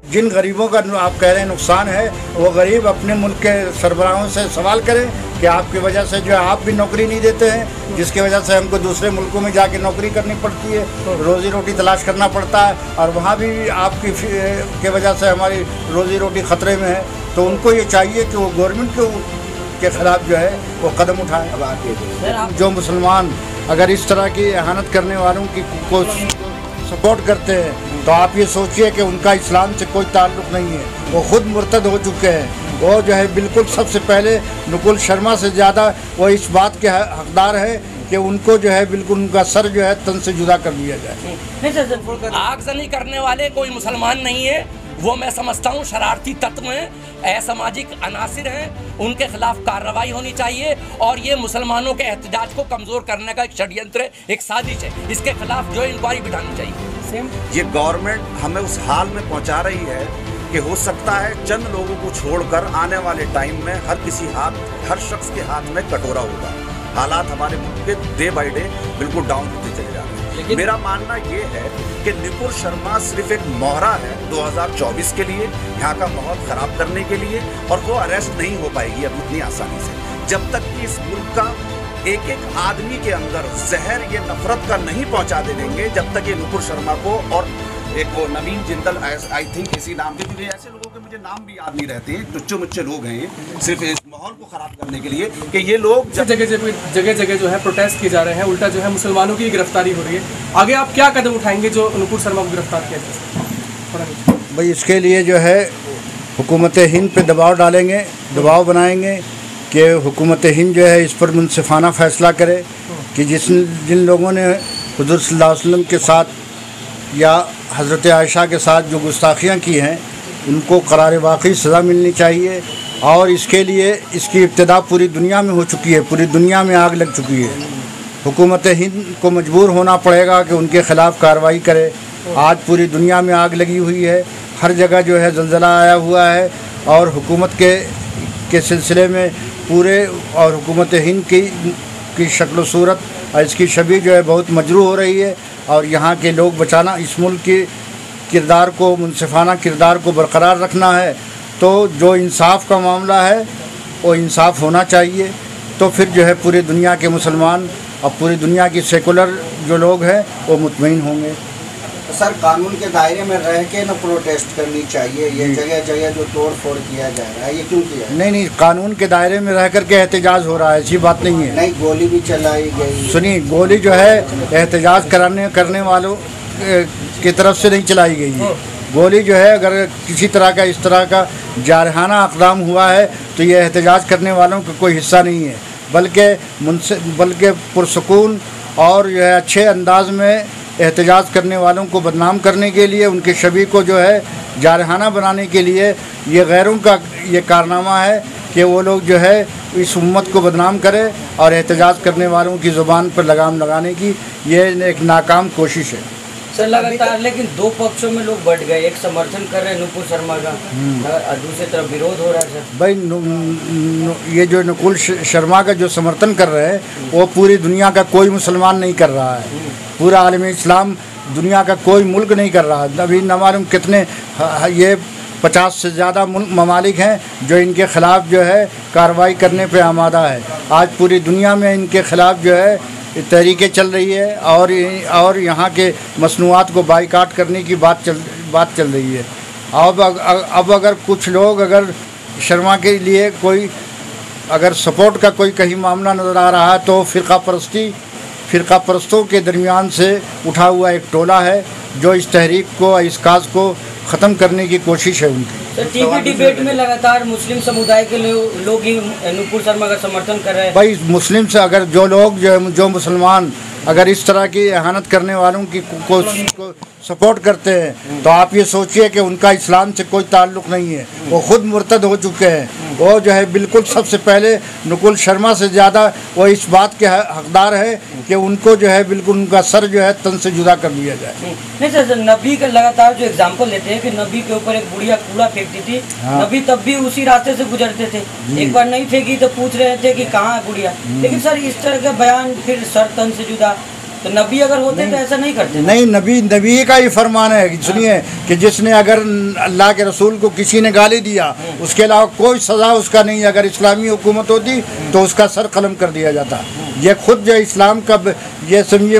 जिन गरीबों का आप कह रहे हैं नुकसान है, वो गरीब अपने मुल्क के सरबराहों से सवाल करें कि आपकी वजह से जो है आप भी नौकरी नहीं देते हैं, जिसकी वजह से हमको दूसरे मुल्कों में जाके नौकरी करनी पड़ती है, रोज़ी रोटी तलाश करना पड़ता है, और वहाँ भी आपकी के वजह से हमारी रोज़ी रोटी ख़तरे में है। तो उनको ये चाहिए कि वो गवर्नमेंट के ख़िलाफ़ जो है वो कदम उठाएँ। अब आगे जो मुसलमान अगर इस तरह की एहानत करने वालों की को सपोर्ट करते हैं, तो आप ये सोचिए कि उनका इस्लाम से कोई ताल्लुक़ नहीं है, वो ख़ुद मुर्तद हो चुके हैं। वो जो है बिल्कुल सबसे पहले नुकुल शर्मा से ज़्यादा वो इस बात के हकदार है कि उनको जो है बिल्कुल उनका सर जो है तन से जुदा कर दिया जाए। आगजनी करने वाले कोई मुसलमान नहीं है, वो मैं समझता हूँ शरारती तत्व हैं, असामाजिक अनासिर हैं, उनके खिलाफ कार्रवाई होनी चाहिए। और ये मुसलमानों के एहतजाज को कमज़ोर करने का एक षड्यंत्र है, एक साजिश है, इसके खिलाफ जो इंक्वायरी बिठानी चाहिए। ये गवर्नमेंट हमें उस हाल में पहुंचा रही है कि हो सकता है चंद लोगों को छोड़कर आने वाले टाइम में हर शख्स के हाथ में कटोरा होगा। हालात हमारे मुल्क के डे बाई डे बिल्कुल डाउन होते चले जा रहे हैं। मेरा मानना ये है कि नुकुल शर्मा सिर्फ एक मोहरा है 2024 के लिए, यहाँ का माहौल ख़राब करने के लिए, और वो अरेस्ट नहीं हो पाएगी अब इतनी आसानी से। जब तक कि इस मुल्क का एक एक आदमी के अंदर जहर ये नफरत का नहीं पहुंचा दे देंगे, जब तक ये नुकुल शर्मा को और एक वो नवीन जिंदल आई थिंक इसी नाम के, क्योंकि ऐसे लोगों के मुझे नाम भी याद नहीं रहते हैं, टुच्चे मुच्चे लोग हैं सिर्फ इस माहौल को ख़राब करने के लिए कि ये लोग जगह जगह जो है प्रोटेस्ट किए जा रहे हैं, उल्टा जो है मुसलमानों की गिरफ्तारी हो रही है। आगे आप क्या कदम उठाएंगे जो नुकुल शर्मा को गिरफ्तार किया जाए? भाई इसके लिए जो है हुकूमत हिंद पे दबाव डालेंगे, दबाव बनाएंगे कि हुकूमत हिंद जो है इस पर मुनसिफाना फ़ैसला करे कि जिन लोगों ने हुज़ूर सल्लल्लाहु अलैहि वसल्लम के साथ या हज़रत आयशा के साथ जो गुस्ताखियाँ की हैं, उनको करार वाक़ई सज़ा मिलनी चाहिए। और इसके लिए इसकी इब्तिदा पूरी दुनिया में हो चुकी है, पूरी दुनिया में आग लग चुकी है। हुकूमत हिंद को मजबूर होना पड़ेगा कि उनके ख़िलाफ़ कार्रवाई करे। आज पूरी दुनिया में आग लगी हुई है, हर जगह जो है ज़लज़ला आया हुआ है, और हुकूमत के सिलसिले में पूरे और हुकूमत हिंद की शक्ल सूरत और इसकी छवि जो है बहुत मजरूह हो रही है। और यहाँ के लोग बचाना, इस मुल्क के किरदार को, मुनसिफाना किरदार को बरकरार रखना है। तो जो इंसाफ का मामला है वो इंसाफ होना चाहिए। तो फिर जो है पूरी दुनिया के मुसलमान और पूरी दुनिया की सेकुलर जो लोग हैं वो मुतमईन होंगे। तो सर कानून के दायरे में रह के न प्रोटेस्ट करनी चाहिए, ये जगह जगह जो तोड़ फोड़ किया जा रहा है ये क्यों किया? नहीं, कानून के दायरे में रह कर के एहतजाज हो रहा है, ऐसी बात नहीं है। नहीं, गोली भी चलाई गई। सुनिए, गोली जो है एहतजाज करने वालों की तरफ से नहीं चलाई गई है। गोली जो है अगर किसी तरह का इस तरह का जारहाना अक़दाम हुआ है तो ये एहतजाज करने वालों का कोई हिस्सा नहीं है, बल्कि पुरसुकून और जो है अच्छे अंदाज में एहतजाज करने वालों को बदनाम करने के लिए, उनके छवि को जो है जारहाना बनाने के लिए ये गैरों का ये कारनामा है कि वो लोग जो है इस उम्मत को बदनाम करें और एहतजाज करने वालों की ज़ुबान पर लगाम लगाने की ये एक नाकाम कोशिश है। सर लगातार लेकिन दो पक्षों में लोग बढ़ गए, एक समर्थन कर रहे हैं नुकुल शर्मा का और दूसरी तरफ विरोध हो रहा है। सर भाई ये जो नुकुल शर्मा का जो समर्थन कर रहे हैं वो पूरी दुनिया का कोई मुसलमान नहीं कर रहा है, पूरा आलम इस्लाम दुनिया का कोई मुल्क नहीं कर रहा है। अभी न मालूम कितने ये 50 से ज़्यादा ममालिक हैं जो इनके ख़िलाफ़ जो है कार्रवाई करने पे आमादा है। आज पूरी दुनिया में इनके ख़िलाफ़ जो है तहरीकें चल रही है और यहाँ के मसनूआत को बाइकाट करने की बात चल रही है। अब अगर कुछ लोग अगर शर्मा के लिए कोई अगर सपोर्ट का कोई कहीं मामला नज़र आ रहा है तो फ़िरका परस्तों के दरमियान से उठा हुआ एक टोला है जो इस तहरीक को, इस काज को ख़त्म करने की कोशिश है उनकी। सर टीवी डिबेट में लगातार मुस्लिम समुदाय के लोग ही नुकुल शर्मा का समर्थन कर रहे हैं। भाई मुस्लिम से अगर जो मुसलमान अगर इस तरह की एहानत करने वालों की को सपोर्ट करते हैं तो आप ये सोचिए कि उनका इस्लाम से कोई ताल्लुक़ नहीं है, वो ख़ुद मुर्तद हो चुके हैं। वो जो है बिल्कुल सबसे पहले नुकुल शर्मा से ज़्यादा वो इस बात के हकदार है कि उनको जो है बिल्कुल उनका सर जो है तन से जुदा कर दिया जाए। नहीं सर, नबी का लगातार जो एग्जाम्पल लेते हैं कि नबी के ऊपर एक बुढ़िया कूड़ा फेंकती थी, हाँ। नबी तब भी उसी रास्ते से गुजरते थे, एक बार नहीं फेंकी तो पूछ रहे थे कि कहाँ है बुढ़िया। लेकिन सर इस तरह का बयान फिर सर तन से जुदा तो नबी अगर होते तो ऐसा नहीं करते। नहीं, नबी का ही फरमान है कि सुनिए कि जिसने अगर अल्लाह के रसूल को किसी ने गाली दिया उसके अलावा कोई सज़ा उसका नहीं। अगर इस्लामी हुकूमत होती तो उसका सर कलम कर दिया जाता। ये खुद जो इस्लाम का ये समझिए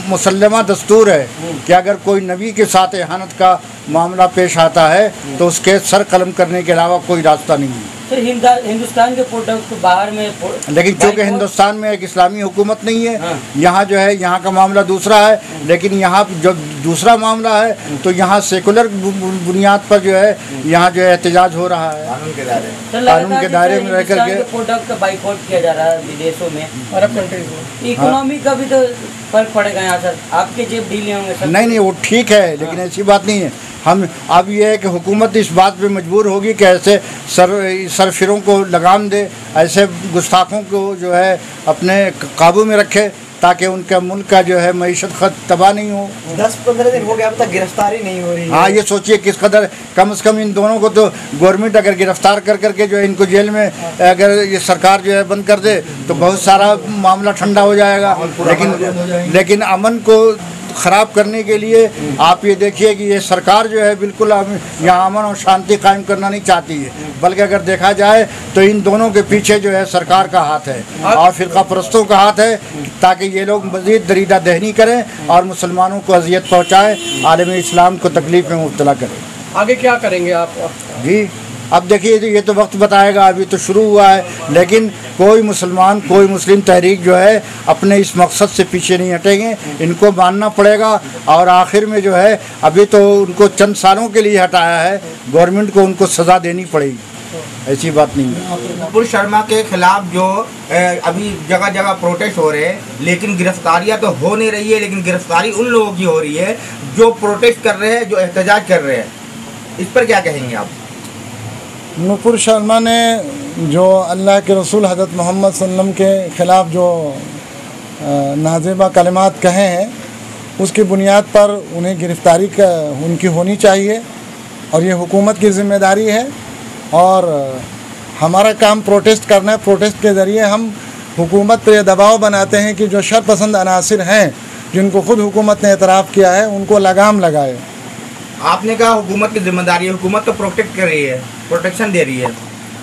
मुसल्लमा दस्तूर है कि अगर कोई नबी के साथ एहानत का मामला पेश आता है तो उसके सर कलम करने के अलावा कोई रास्ता नहीं है। तो हिंदुस्तान के प्रोडक्ट बाहर में, लेकिन चूँकि हिंदुस्तान में एक इस्लामी हुकूमत नहीं है, यहाँ जो है यहाँ का मामला दूसरा है। लेकिन यहाँ जो दूसरा मामला है तो यहाँ सेकुलर बुनियाद पर जो है यहाँ जो है एहतजाज हो रहा है कानून के दायरे में रह करके। प्रोडक्ट का बाइकआउट किया जा रहा है विदेशों में, अरब कंट्रीज में। इकोनॉमी का भी तो फर्क पड़ेगा यहाँ सर, आपके जेब ढीले होंगे सर। नहीं, वो ठीक है, लेकिन ऐसी बात नहीं है। हम अब ये है कि हुकूमत इस बात पे मजबूर होगी कि ऐसे सरफिरों को लगाम दे, ऐसे गुस्ताखों को जो है अपने काबू में रखे ताकि उनका मुल्क का जो है मईशत खत तबाह नहीं हो। 10-15 दिन हो गया, अब तक गिरफ्तारी नहीं हो रही है। हाँ, ये सोचिए किस कदर, कम से कम इन दोनों को तो गवर्नमेंट अगर गिरफ्तार कर करके जो है इनको जेल में अगर ये सरकार जो है बंद कर दे तो बहुत सारा मामला ठंडा हो जाएगा। लेकिन अमन को ख़राब करने के लिए आप ये देखिए कि ये सरकार जो है बिल्कुल यहाँ अमन और शांति कायम करना नहीं चाहती है, बल्कि अगर देखा जाए तो इन दोनों के पीछे जो है सरकार का हाथ है और फ़िरका परस्तों का हाथ है ताकि ये लोग मज़ीद दरीदा दहनी करें और मुसलमानों को अजियत पहुँचाएँ, आलम इस्लाम को तकलीफ़ में मुब्तला करें। आगे क्या करेंगे आप जी? अब देखिए ये तो वक्त बताएगा, अभी तो शुरू हुआ है। लेकिन कोई मुसलमान, कोई मुस्लिम तहरीक जो है अपने इस मकसद से पीछे नहीं हटेंगे, इनको मानना पड़ेगा। और आखिर में जो है अभी तो उनको चंद सालों के लिए हटाया है, गवर्नमेंट को उनको सज़ा देनी पड़ेगी, ऐसी बात नहीं है। नुपुर शर्मा के खिलाफ जो अभी जगह जगह प्रोटेस्ट हो रहे हैं, लेकिन गिरफ्तारियां तो हो नहीं रही है, लेकिन गिरफ्तारी उन लोगों की हो रही है जो प्रोटेस्ट कर रहे हैं, जो एहतजाज कर रहे हैं। इस पर क्या कहेंगे आप? नुपुर शर्मा ने जो अल्लाह के रसूल हज़रत मोहम्मद सल्लम के ख़िलाफ़ जो नाज़ेबा कलिमात कहे हैं उसकी बुनियाद पर उन्हें गिरफ़्तारी उनकी होनी चाहिए और ये हुकूमत की ज़िम्मेदारी है। और हमारा काम प्रोटेस्ट करना है। प्रोटेस्ट के ज़रिए हम हुकूमत पर यह दबाव बनाते हैं कि जो शरपसंद अनासिर हैं जिनको ख़ुद हुकूमत ने एतराफ़ किया है उनको लगाम लगाए। आपने कहा हुकूमत की जिम्मेदारी है, हुकूमत तो प्रोटेक्ट कर रही है, प्रोटेक्शन दे रही है।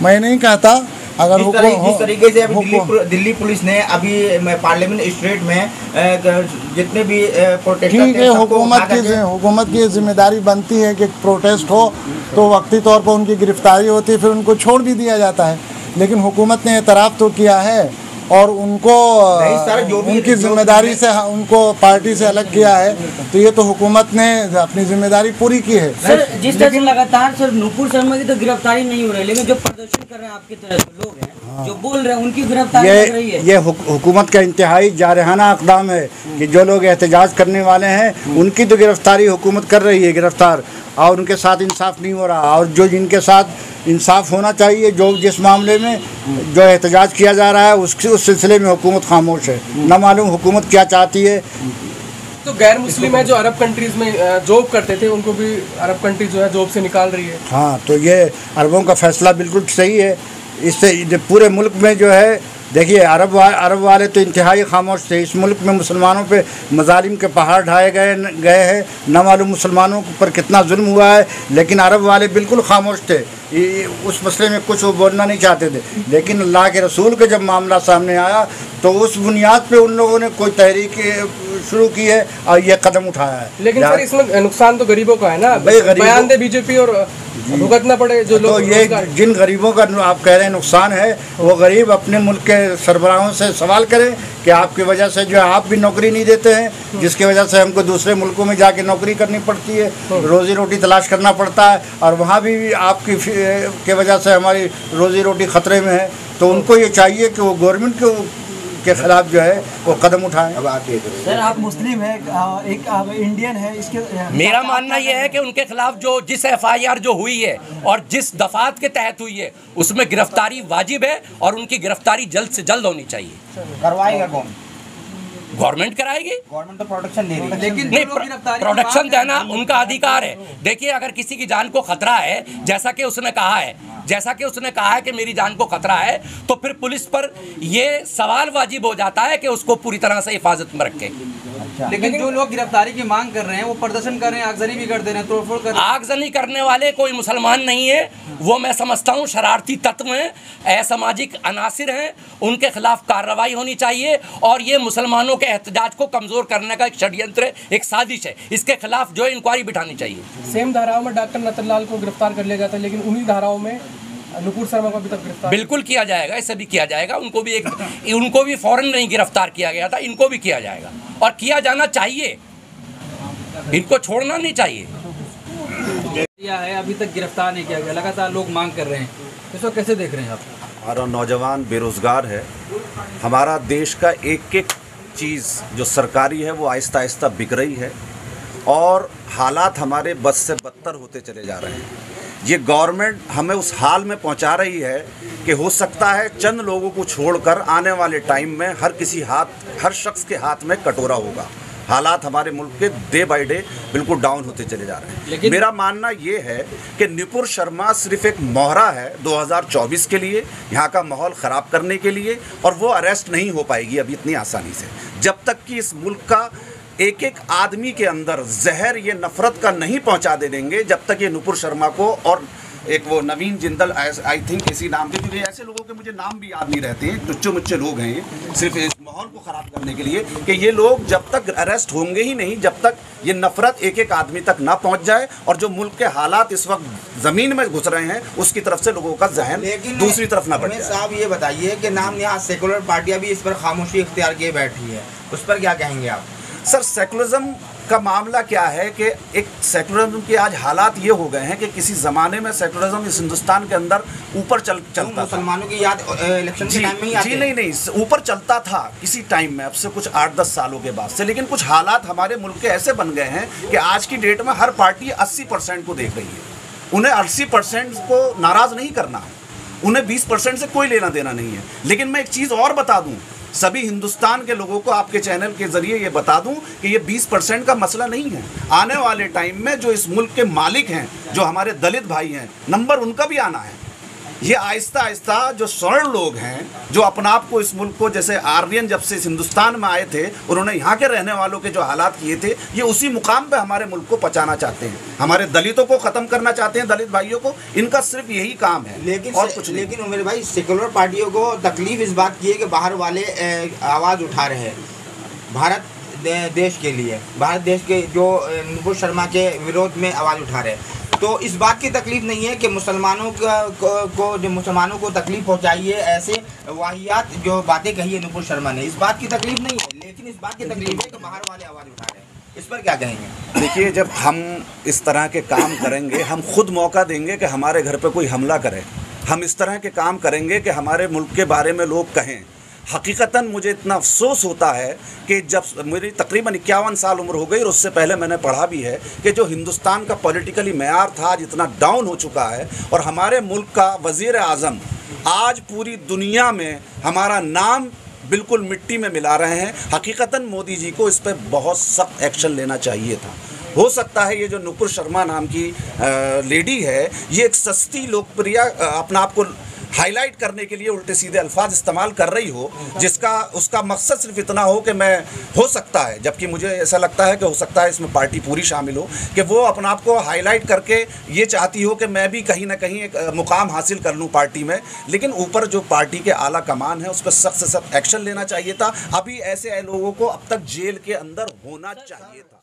मैं नहीं कहता, अगर जिस तरीके से अभी दिल्ली पुलिस ने अभी पार्लियामेंट स्ट्रीट में जितने भी प्रोटेस्टर ठीक है, हुकूमत की जिम्मेदारी बनती है कि प्रोटेस्ट हो तो वक्ती तौर पर उनकी गिरफ्तारी होती है, फिर उनको छोड़ भी दिया जाता है। लेकिन हुकूमत ने एतराफ़ तो किया है और उनको उनकी जिम्मेदारी से उनको पार्टी से अलग किया है, तो ये तो हुकूमत ने अपनी जिम्मेदारी पूरी की है। सर जिस तरह से लगातार सर नुपुर शर्मा की तो गिरफ्तारी नहीं हो रही, लेकिन जो प्रदर्शन कर रहे हैं आपकी तरह के लोग हैं जो बोल रहे हैं उनकी गिरफ्तारी हो रही है। ये हुकूमत का इंतहाई जारहाना इक़दाम है कि जो लोग एहतजाज करने वाले हैं उनकी तो गिरफ्तारी हुकूमत कर रही है गिरफ्तार, और उनके साथ इंसाफ नहीं हो रहा। और जो जिनके साथ इंसाफ होना चाहिए, जो जिस मामले में जो एहतजाज किया जा रहा है उस सिलसिले में हुकूमत खामोश है, ना मालूम हुकूमत क्या चाहती है। तो गैर मुस्लिम है जो अरब कंट्रीज़ में जॉब करते थे उनको भी अरब कंट्रीज जो है जॉब से निकाल रही है। हाँ, तो ये अरबों का फैसला बिल्कुल सही है। इससे पूरे मुल्क में जो है देखिए अरब वाले तो इंतहाई खामोश थे। इस मुल्क में मुसलमानों पे मजालिम के पहाड़ ढाए गए हैं, न मालूम मुसलमानों पर कितना जुल्म हुआ है, लेकिन अरब वाले बिल्कुल खामोश थे, उस मसले में कुछ वो बोलना नहीं चाहते थे। लेकिन अल्लाह के रसूल का जब मामला सामने आया तो उस बुनियाद पे उन लोगों ने कोई तहरीक शुरू की है और ये कदम उठाया है। लेकिन सर इसमें नुकसान तो गरीबों का है ना, बयान दे बीजेपी और भुगतना पड़े जो लोग। तो ये जिन गरीबों का आप कह रहे हैं नुकसान है, वो गरीब अपने मुल्क के सरबराहों से सवाल करें कि आपकी वजह से जो है आप भी नौकरी नहीं देते हैं, जिसकी वजह से हमको दूसरे मुल्कों में जाके नौकरी करनी पड़ती है, रोज़ी रोटी तलाश करना पड़ता है, और वहाँ भी आपकी के वजह से हमारी रोज़ी रोटी ख़तरे में है। तो उनको ये चाहिए कि वो गवर्नमेंट के खिलाफ जो है वो कदम उठाएं। सर आप मुस्लिम है, एक इंडियन है, इसके मेरा मानना यह है कि उनके खिलाफ जो जिस FIR जो हुई है और जिस दफात के तहत हुई है उसमें गिरफ्तारी वाजिब है और उनकी गिरफ्तारी जल्द से जल्द होनी चाहिए। करवाएगा कौन? गवर्नमेंट कराएगी। गवर्नमेंट तो प्रोटेक्शन दे रही है, लेकिन नहीं, प्रोटेक्शन देना उनका अधिकार है। देखिए अगर किसी की जान को खतरा है, जैसा कि उसने कहा है कि मेरी जान को खतरा है, तो फिर पुलिस पर यह सवाल वाजिब हो जाता है कि उसको पूरी तरह से हिफाजत में रखे। लेकिन जो लोग गिरफ्तारी की मांग कर रहे हैं वो प्रदर्शन कर रहे हैं, आगजनी भी कर दे रहे हैं, तोड़फोड़ कर रहे हैं। आगजनी करने वाले कोई मुसलमान नहीं है, वो मैं समझता हूँ शरारती तत्व हैं, असामाजिक अनासिर हैं, उनके खिलाफ कार्रवाई होनी चाहिए। और ये मुसलमानों के एहतजाज को कमज़ोर करने का एक षड्यंत्र है, एक साजिश है, इसके खिलाफ जो इंक्वायरी बिठानी चाहिए। सेम धाराओं में डॉक्टर नतनलाल को गिरफ्तार कर लिया जाता है, लेकिन उन्हीं धाराओं में नुपुर शर्मा को अभी तक गिरफ्तार बिल्कुल किया जाएगा, ऐसे भी किया जाएगा। उनको भी फौरन नहीं गिरफ्तार किया गया था, इनको भी किया जाएगा और किया जाना चाहिए, इनको छोड़ना नहीं चाहिए। है अभी तक गिरफ्तार नहीं किया गया, लगातार लोग मांग कर रहे हैं, इसको कैसे देख रहे हैं आप? हमारा नौजवान बेरोज़गार है, हमारा देश का एक एक चीज़ जो सरकारी है वो आहिस्ता आहिस्ता बिक रही है और हालात हमारे बस से बदतर होते चले जा रहे हैं। ये गवर्नमेंट हमें उस हाल में पहुंचा रही है कि हो सकता है चंद लोगों को छोड़कर आने वाले टाइम में हर शख्स के हाथ में कटोरा होगा। हालात हमारे मुल्क के डे बाय डे बिल्कुल डाउन होते चले जा रहे हैं। मेरा मानना ये है कि नुपुर शर्मा सिर्फ एक मोहरा है 2024 के लिए, यहाँ का माहौल ख़राब करने के लिए, और वो अरेस्ट नहीं हो पाएगी अभी इतनी आसानी से। जब तक कि इस मुल्क का एक एक आदमी के अंदर जहर ये नफ़रत का नहीं पहुँचा दे देंगे, जब तक ये नुपुर शर्मा को और एक वो नवीन जिंदल आई थिंक इसी नाम के, क्योंकि ऐसे लोगों के मुझे नाम भी याद नहीं रहते हैं, टुच्चे मुच्चे लोग हैं ये, सिर्फ इस माहौल को ख़राब करने के लिए, कि ये लोग जब तक अरेस्ट होंगे ही नहीं, जब तक ये नफ़रत एक एक आदमी तक ना पहुंच जाए और जो मुल्क के हालात इस वक्त ज़मीन में घुस रहे हैं उसकी तरफ से लोगों का जहन दूसरी तरफ ना बढ़ जाए। साहब ये बताइए कि नाम यहाँ सेकुलर पार्टियाँ भी इस पर खामोशी इख्तियार किए बैठी है, उस पर क्या कहेंगे आप? सर, सेकुलरिज्म का मामला क्या है कि एक सेकुलरिज्म के आज हालात ये हो गए हैं कि किसी ज़माने में सेकुलरिज्म इस हिंदुस्तान के अंदर ऊपर चलता था। मुसलमानों की याद इलेक्शन के टाइम में ही आती है। नहीं, ऊपर चलता था किसी टाइम में, अब से कुछ 8-10 सालों के बाद से, लेकिन कुछ हालात हमारे मुल्क के ऐसे बन गए हैं कि आज की डेट में हर पार्टी 80% को देख रही है। उन्हें 80% को नाराज़ नहीं करना है, उन्हें 20% से कोई लेना देना नहीं है। लेकिन मैं एक चीज़ और बता दूँ सभी हिंदुस्तान के लोगों को, आपके चैनल के ज़रिए ये बता दूं कि ये 20% का मसला नहीं है। आने वाले टाइम में जो इस मुल्क के मालिक हैं, जो हमारे दलित भाई हैं, नंबर उनका भी आना है। ये आहिस्ता आहिस्ता जो स्वर्ण लोग हैं, जो अपना आप को इस मुल्क को, जैसे आर्यन जब से इस हिंदुस्तान में आए थे, उन्होंने यहाँ के रहने वालों के जो हालात किए थे, ये उसी मुकाम पे हमारे मुल्क को पहुँचाना चाहते हैं। हमारे दलितों को ख़त्म करना चाहते हैं, दलित भाइयों को, इनका सिर्फ यही काम है, लेकिन और कुछ नहीं। लेकिन मेरे भाई सेकुलर पार्टियों को तकलीफ इस बात की है कि बाहर वाले आवाज़ उठा रहे हैं भारत देश के लिए, भारत देश के जो नुपुर शर्मा के विरोध में आवाज़ उठा रहे हैं। तो इस बात की तकलीफ नहीं है कि मुसलमानों जो मुसलमानों को तकलीफ पहुंचाई है, ऐसे वाहियात जो बातें कही है नुपुर शर्मा ने, इस बात की तकलीफ नहीं है, लेकिन इस बात की तकलीफ है कि बाहर वाले आवाज़ उठा रहे हैं। इस पर क्या कहेंगे? देखिए, जब हम इस तरह के काम करेंगे, हम खुद मौका देंगे कि हमारे घर पर कोई हमला करे। हम इस तरह के काम करेंगे कि हमारे मुल्क के बारे में लोग कहें। हकीकतन मुझे इतना अफसोस होता है कि जब मेरी तकरीबन 51 साल उम्र हो गई, और उससे पहले मैंने पढ़ा भी है कि जो हिंदुस्तान का पॉलिटिकली मेयार था आज इतना डाउन हो चुका है, और हमारे मुल्क का वज़ीर आज़म आज पूरी दुनिया में हमारा नाम बिल्कुल मिट्टी में मिला रहे हैं। हकीकतन मोदी जी को इस पर बहुत सख्त एक्शन लेना चाहिए था। हो सकता है ये जो नुपुर शर्मा नाम की लेडी है, ये एक सस्ती लोकप्रिय अपना आप को हाईलाइट करने के लिए उल्टे सीधे अल्फाज इस्तेमाल कर रही हो, जिसका उसका मकसद सिर्फ इतना हो कि मैं, हो सकता है, जबकि मुझे ऐसा लगता है कि हो सकता है इसमें पार्टी पूरी शामिल हो, कि वो अपना आप को हाईलाइट करके ये चाहती हो कि मैं भी कहीं ना कहीं एक मुकाम हासिल कर लूँ पार्टी में। लेकिन ऊपर जो पार्टी के आला कमान है उस पर सख्त से सख्त एक्शन लेना चाहिए था। अभी ऐसे लोगों को अब तक जेल के अंदर होना चाहिए था।